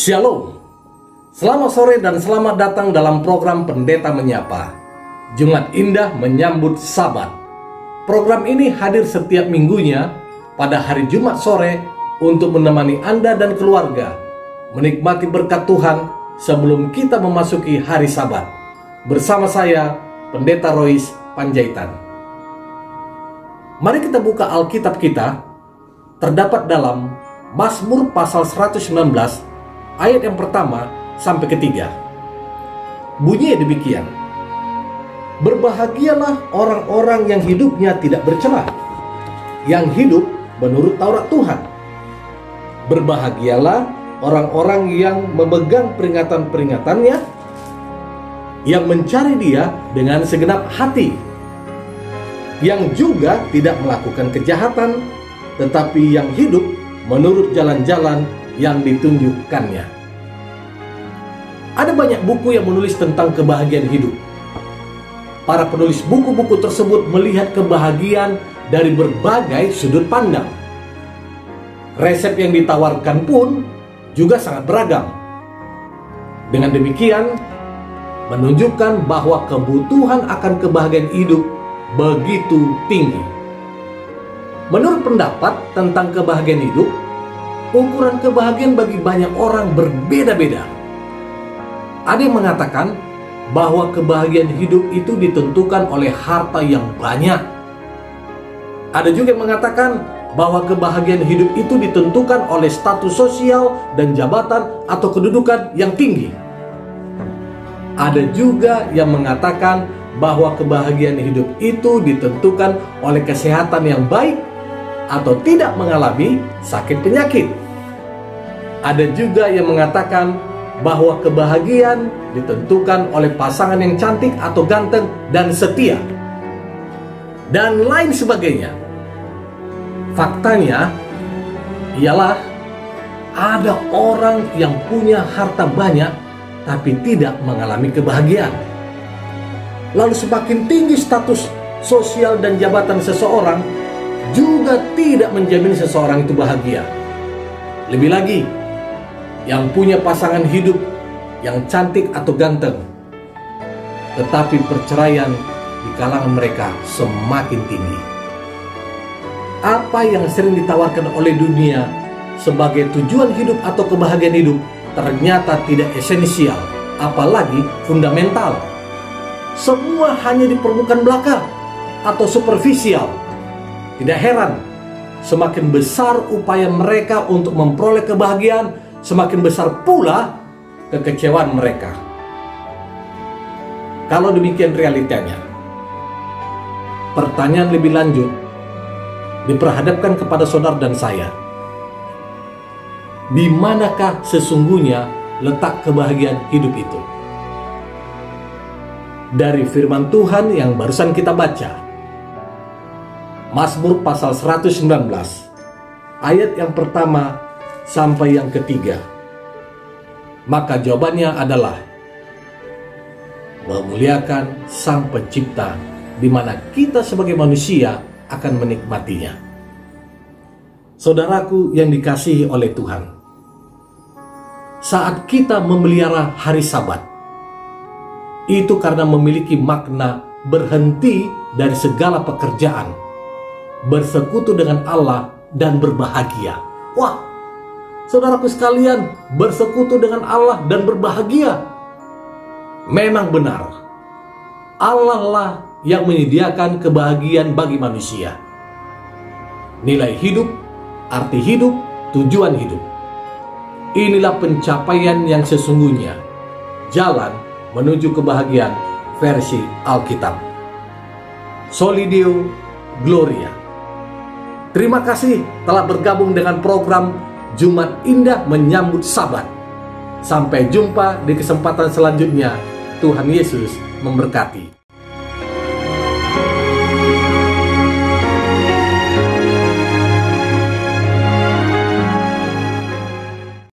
Shalom. Selamat sore dan selamat datang dalam program Pendeta Menyapa. Jumat Indah menyambut Sabat. Program ini hadir setiap minggunya pada hari Jumat sore untuk menemani Anda dan keluarga menikmati berkat Tuhan sebelum kita memasuki hari Sabat. Bersama saya, Pendeta Rois Panjaitan. Mari kita buka Alkitab kita. Terdapat dalam Mazmur pasal 119 ayat yang pertama sampai ketiga. Bunyinya demikian: berbahagialah orang-orang yang hidupnya tidak bercelah, yang hidup menurut Taurat Tuhan. Berbahagialah orang-orang yang memegang peringatan-peringatannya, yang mencari Dia dengan segenap hati, yang juga tidak melakukan kejahatan, tetapi yang hidup menurut jalan-jalan yang ditunjukkannya. Ada banyak buku yang menulis tentang kebahagiaan hidup. Para penulis buku-buku tersebut melihat kebahagiaan dari berbagai sudut pandang. Resep yang ditawarkan pun juga sangat beragam. Dengan demikian, menunjukkan bahwa kebutuhan akan kebahagiaan hidup begitu tinggi. Menurut pendapat tentang kebahagiaan hidup, ukuran kebahagiaan bagi banyak orang berbeda-beda. Ada yang mengatakan bahwa kebahagiaan hidup itu ditentukan oleh harta yang banyak. Ada juga yang mengatakan bahwa kebahagiaan hidup itu ditentukan oleh status sosial dan jabatan atau kedudukan yang tinggi. Ada juga yang mengatakan bahwa kebahagiaan hidup itu ditentukan oleh kesehatan yang baik atau tidak mengalami sakit penyakit. Ada juga yang mengatakan bahwa kebahagiaan ditentukan oleh pasangan yang cantik atau ganteng dan setia, dan lain sebagainya. Faktanya ialah ada orang yang punya harta banyak tapi tidak mengalami kebahagiaan. Lalu semakin tinggi status sosial dan jabatan seseorang juga tidak menjamin seseorang itu bahagia. Lebih lagi, yang punya pasangan hidup yang cantik atau ganteng, tetapi perceraian di kalangan mereka semakin tinggi. Apa yang sering ditawarkan oleh dunia sebagai tujuan hidup atau kebahagiaan hidup ternyata tidak esensial, apalagi fundamental. Semua hanya di permukaan belaka atau superficial. Tidak heran, semakin besar upaya mereka untuk memperoleh kebahagiaan, semakin besar pula kekecewaan mereka. Kalau demikian realitanya, pertanyaan lebih lanjut diperhadapkan kepada saudara dan saya. Di manakah sesungguhnya letak kebahagiaan hidup itu? Dari firman Tuhan yang barusan kita baca, Mazmur pasal 119 ayat yang pertama sampai yang ketiga. Maka jawabannya adalah memuliakan Sang Pencipta, di mana kita sebagai manusia akan menikmatinya. Saudaraku yang dikasihi oleh Tuhan, saat kita memelihara hari Sabat, itu karena memiliki makna berhenti dari segala pekerjaan, bersekutu dengan Allah dan berbahagia. Wah, saudaraku sekalian, bersekutu dengan Allah dan berbahagia. Memang benar, Allah lah yang menyediakan kebahagiaan bagi manusia. Nilai hidup, arti hidup, tujuan hidup. Inilah pencapaian yang sesungguhnya, jalan menuju kebahagiaan versi Alkitab. Soli Deo Gloria. Terima kasih telah bergabung dengan program Jumat Indah menyambut Sabat. Sampai jumpa di kesempatan selanjutnya. Tuhan Yesus memberkati.